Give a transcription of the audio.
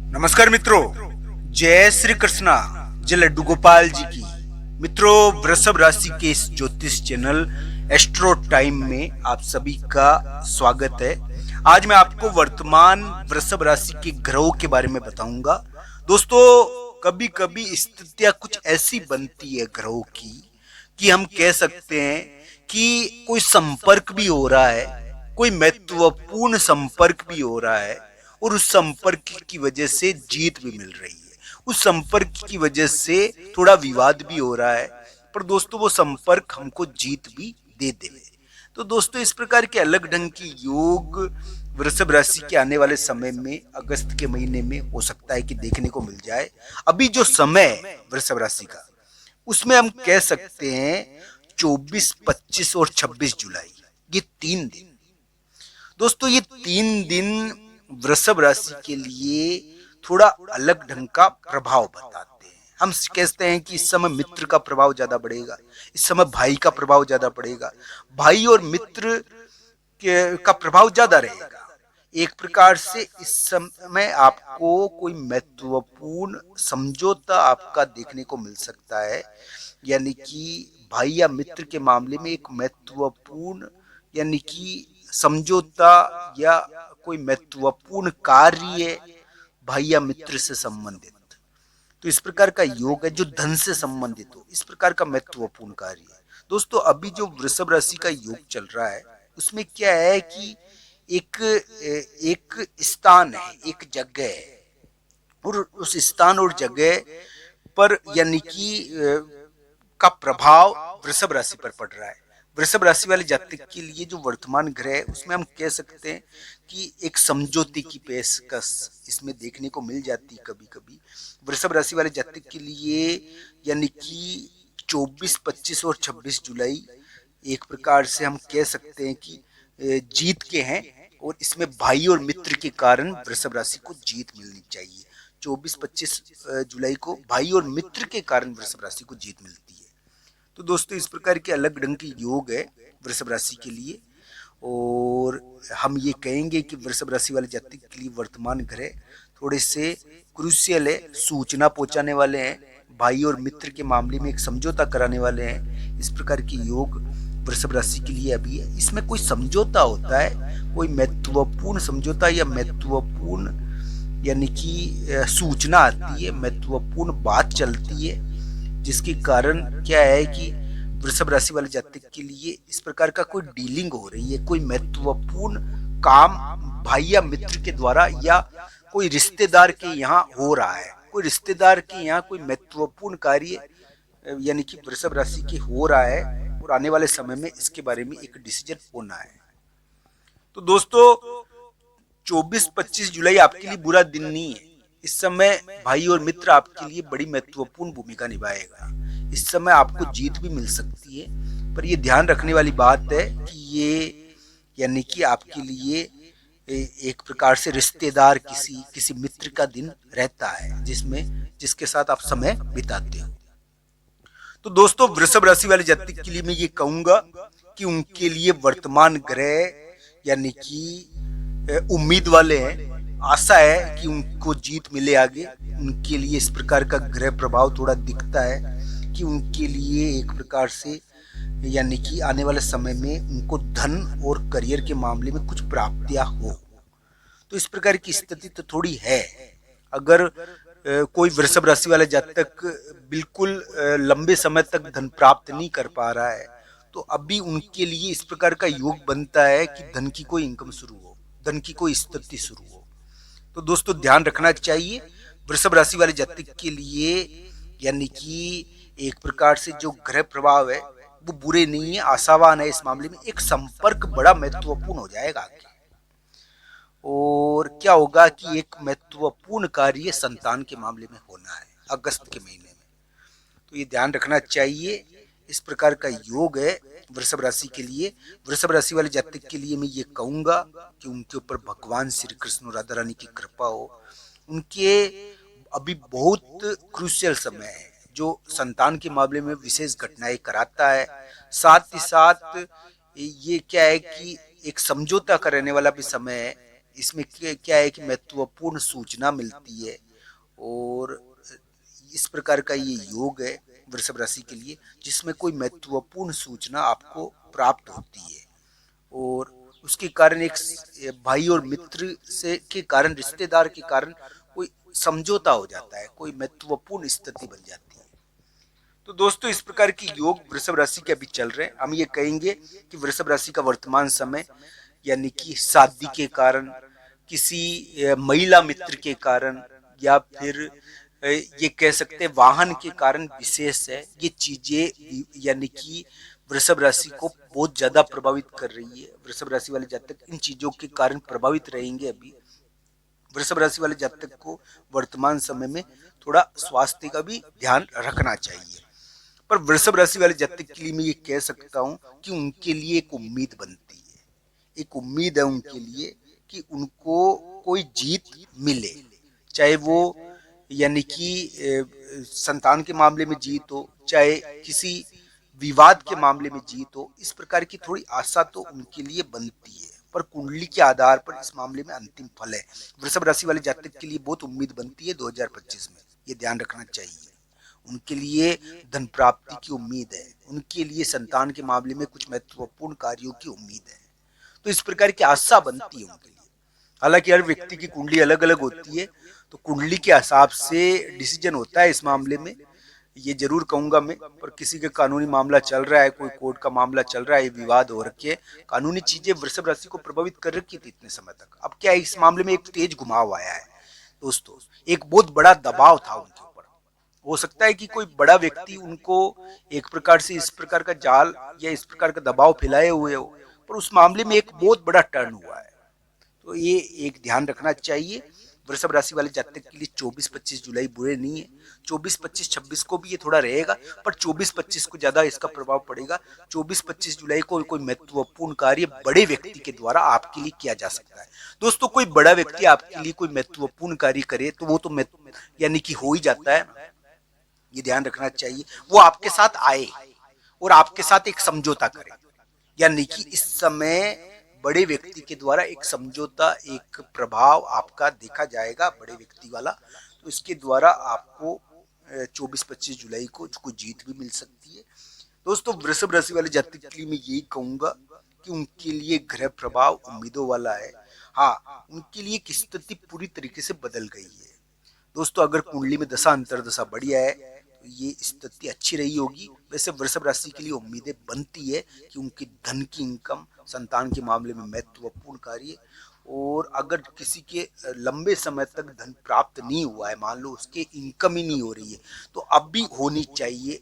नमस्कार मित्रों, जय श्री कृष्णा, जय लड्डू गोपाल जी की। मित्रों, वृषभ राशि के इस ज्योतिष चैनल एस्ट्रो टाइम में आप सभी का स्वागत है। आज मैं आपको वर्तमान वृषभ राशि के ग्रहों के बारे में बताऊंगा। दोस्तों, कभी कभी स्थितियां कुछ ऐसी बनती है ग्रहों की कि हम कह सकते हैं कि कोई संपर्क भी हो रहा है, कोई महत्वपूर्ण संपर्क भी हो रहा है और उस संपर्क की वजह से जीत भी मिल रही है। उस संपर्क की वजह से थोड़ा विवाद भी हो रहा है, पर दोस्तों वो संपर्क हमको जीत भी दे देवे। तो दोस्तों, इस प्रकार के अलग ढंग की योग वृषभ राशि के आने वाले समय में अगस्त के महीने में हो सकता है कि देखने को मिल जाए। अभी जो समय है वृषभ राशि का, उसमें हम कह सकते हैं 24, 25 और 26 जुलाई, ये 3 दिन। दोस्तों, ये 3 दिन वृषभ राशि के लिए थोड़ा अलग ढंग का प्रभाव बताते हैं। हम कहते हैं कि इस समय मित्र का प्रभाव ज्यादा बढ़ेगा, इस समय भाई का प्रभाव ज्यादा बढ़ेगा, भाई और मित्र का प्रभाव ज्यादा रहेगा। एक प्रकार से इस समय आपको कोई महत्वपूर्ण समझौता आपका देखने को मिल सकता है, यानी कि भाई या मित्र के मामले में एक महत्वपूर्ण यानी कि समझौता या कोई महत्वपूर्ण कार्य भाई या मित्र से संबंधित। तो इस प्रकार का योग है जो धन से संबंधित हो, इस प्रकार का महत्वपूर्ण कार्य है। दोस्तों, अभी जो वृषभ राशि का योग चल रहा है उसमें क्या है कि एक एक स्थान है, एक जगह है, और उस स्थान और जगह पर यानी कि का प्रभाव वृषभ राशि पर पड़ रहा है। वृषभ राशि वाले जातक के लिए जो वर्तमान ग्रह है उसमें हम कह सकते हैं कि एक समझौते की पेशकश इसमें देखने को मिल जाती है कभी कभी वृषभ राशि वाले जातक के लिए, यानी कि 24, 25 और 26 जुलाई एक प्रकार से हम कह सकते हैं कि जीत के हैं, और इसमें भाई और मित्र के कारण वृषभ राशि को जीत मिलनी चाहिए। 24, 25 जुलाई को भाई और मित्र के कारण वृषभ राशि को जीत मिलती है। तो दोस्तों, इस प्रकार के अलग ढंग के योग है वृषभ राशि के लिए, और हम ये कहेंगे कि वृषभ राशि वाले जातक के लिए वर्तमान ग्रह थोड़े से क्रूशियल है, सूचना पहुंचाने वाले हैं, भाई और मित्र के मामले में एक समझौता कराने वाले हैं। इस प्रकार के योग वृषभ राशि के लिए अभी है। इसमें कोई समझौता होता है, कोई महत्वपूर्ण समझौता या महत्वपूर्ण यानी कि सूचना आती है, महत्वपूर्ण बात चलती है, जिसके कारण क्या है कि वृषभ राशि वाले जातक के लिए इस प्रकार का कोई डीलिंग हो रही है, कोई महत्वपूर्ण काम भाई या मित्र के द्वारा या कोई रिश्तेदार के यहाँ हो रहा है, कोई रिश्तेदार के यहाँ कोई महत्वपूर्ण कार्य यानी कि वृषभ राशि के हो रहा है, और आने वाले समय में इसके बारे में एक डिसीजन होना है। तो दोस्तों, 24, 25 जुलाई आपके लिए बुरा दिन नहीं है। इस समय भाई और मित्र आपके लिए बड़ी महत्वपूर्ण भूमिका निभाएगा। इस समय आपको जीत भी मिल सकती है, पर यह ध्यान रखने वाली बात है कि ये यानी कि आपके लिए एक प्रकार से रिश्तेदार किसी मित्र का दिन रहता है जिसके साथ आप समय बिताते हो। तो दोस्तों, वृषभ राशि वाले जातक के लिए मैं ये कहूंगा कि उनके लिए वर्तमान ग्रह यानी कि उम्मीद वाले हैं, आशा है कि उनको जीत मिले आगे। उनके लिए इस प्रकार का ग्रह प्रभाव थोड़ा दिखता है कि उनके लिए एक प्रकार से यानी कि आने वाले समय में उनको धन और करियर के मामले में कुछ प्राप्तियां हो। तो इस प्रकार की स्थिति तो थोड़ी है। अगर कोई वृषभ राशि वाला जातक बिल्कुल लंबे समय तक धन प्राप्त नहीं कर पा रहा है, तो अभी उनके लिए इस प्रकार का योग बनता है कि धन की कोई इनकम शुरू हो, धन की कोई स्थिति शुरू हो। तो दोस्तों, ध्यान रखना चाहिए वृषभ राशि वाले जातक के लिए, यानी कि एक प्रकार से जो ग्रह प्रभाव है वो बुरे नहीं है, आशावान है। इस मामले में एक संपर्क बड़ा महत्वपूर्ण हो जाएगा, और क्या होगा कि एक महत्वपूर्ण कार्य संतान के मामले में होना है अगस्त के महीने में। तो ये ध्यान रखना चाहिए। इस प्रकार का योग है वृषभ राशि के लिए। वृषभ राशि वाले जातक के लिए मैं ये कहूंगा कि उनके ऊपर भगवान श्री कृष्ण और राधा रानी की कृपा हो। उनके अभी बहुत क्रूशियल समय है जो संतान के मामले में विशेष घटनाएं कराता है। साथ ही साथ ये क्या है कि एक समझौता करने वाला भी समय है। इसमें क्या है कि महत्वपूर्ण सूचना मिलती है और इस प्रकार का ये योग है वृषभ राशि के लिए, जिसमें कोई महत्वपूर्ण सूचना आपको प्राप्त होती है और उसके कारण एक भाई और मित्र से के कारण, रिश्तेदार के कारण कोई समझौता हो जाता है, कोई महत्वपूर्ण स्थिति बन जाती है। तो दोस्तों, इस प्रकार की योग वृषभ राशि के अभी चल रहे हैं। हम ये कहेंगे कि वृषभ राशि का वर्तमान समय यानी कि शादी के कारण, किसी महिला मित्र के कारण, या फिर ये कह सकते हैं वाहन के कारण विशेष है। ये चीजें यानी कि वृषभ राशि को बहुत ज्यादा प्रभावित कर रही है। वृषभ राशि वाले जातक इन चीजों के कारण प्रभावित रहेंगे। अभी वृषभ राशि वाले जातक को वर्तमान समय में थोड़ा स्वास्थ्य का भी ध्यान रखना चाहिए। पर वृषभ राशि वाले जातक के लिए मैं ये कह सकता हूँ कि उनके लिए एक उम्मीद बनती है, एक उम्मीद है उनके लिए कि उनको कोई जीत मिले, चाहे वो यानी कि संतान के मामले में जीत हो, चाहे किसी विवाद के मामले में जीत हो। इस प्रकार की थोड़ी आशा तो उनके लिए बनती है, पर कुंडली के आधार पर इस मामले में अंतिम फल है। वृषभ राशि वाले जातक के लिए बहुत उम्मीद बनती है 2025 में, ये ध्यान रखना चाहिए। उनके लिए धन प्राप्ति की उम्मीद है, उनके लिए संतान के मामले में कुछ महत्वपूर्ण कार्यों की उम्मीद है। तो इस प्रकार की आशा बनती है उनके लिए। हालांकि हर व्यक्ति की कुंडली अलग अलग होती है, तो कुंडली के हिसाब से डिसीजन होता है इस मामले में, ये जरूर कहूंगा मैं। पर किसी का कानूनी मामला चल रहा है, कोई कोर्ट का मामला चल रहा है, ये विवाद हो रखे, कानूनी चीजें वृषभ राशि को प्रभावित कर रखी थी इतने समय तक। अब क्या है, इस मामले में एक तेज घुमाव आया है दोस्तों, एक बहुत बड़ा दबाव था उनके ऊपर। हो सकता है कि कोई बड़ा व्यक्ति उनको एक प्रकार से इस प्रकार का जाल या इस प्रकार का दबाव फैलाए हुए हो, पर उस मामले में एक बहुत बड़ा टर्न हुआ है। तो ये एक ध्यान रखना चाहिए। वृषभ राशि वाले जातक के लिए 24-25 जुलाई बुरे नहीं है। 24-25-26 को भी ये थोड़ा रहेगा, पर 24-25 को ज्यादा इसका प्रभाव पड़ेगा। 24-25 जुलाई को कोई महत्वपूर्ण कार्य बड़े व्यक्ति के द्वारा आपके लिए किया जा सकता है। दोस्तों, कोई बड़ा व्यक्ति आपके लिए कोई महत्वपूर्ण कार्य करे तो वो तो यानी कि हो ही जाता है, ये ध्यान रखना चाहिए। वो आपके साथ आए और आपके साथ एक समझौता करे, यानी कि इस समय बड़े व्यक्ति के द्वारा एक समझौता, एक प्रभाव आपका देखा जाएगा बड़े व्यक्ति वाला। तो इसके द्वारा आपको 24-25 जुलाई को कुछ जीत भी मिल सकती है। दोस्तों, वृषभ राशि वाले जातक के लिए मैं यही कहूंगा कि उनके लिए ग्रह प्रभाव उम्मीदों वाला है। हाँ, उनके लिए एक स्थिति पूरी तरीके से बदल गई है। दोस्तों, अगर कुंडली में दशा अंतर्दशा बढ़िया है तो ये स्थिति अच्छी रही होगी। वैसे वृषभ राशि के लिए उम्मीदें बनती है कि उनकी धन की इनकम, संतान के मामले में महत्वपूर्ण कार्य, और अगर किसी के लंबे समय तक धन प्राप्त नहीं हुआ है, मान लो उसके इनकम ही नहीं हो रही है, तो अब भी होनी चाहिए।